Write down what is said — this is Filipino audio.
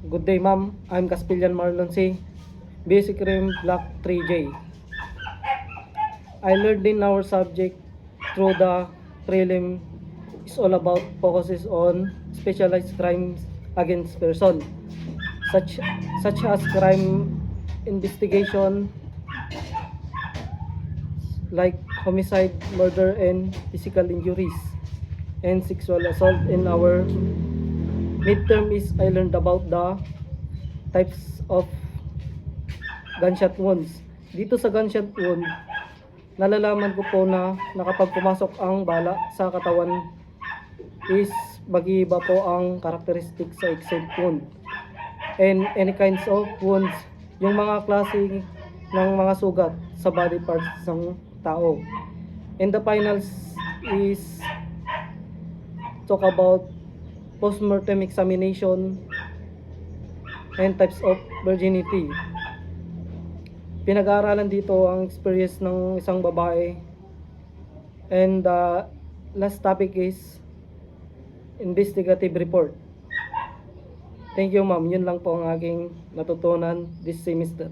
Good day, ma'am. I'm Caspillan Marlon C. Basic Rim Block 3J. I learned in our subject through the prelim is all about focuses on specialized crimes against person, such such as crime investigation like homicide, murder, and physical injuries, and sexual assault. In our midterm is I learned about the types of gunshot wounds. Dito sa gunshot wound, nalalaman ko po na kapag pumasok ang bala sa katawan is mag-iiba po ang characteristic sa exit wound. And any kinds of wounds, yung mga klase ng mga sugat sa body parts ng tao. And the finals is talk about postmortem examination and types of virginity. Pinag-aaralan dito ang experience ng isang babae. And the last topic is investigative report. Thank you, ma'am. Yun lang po ang aking natutunan this semester.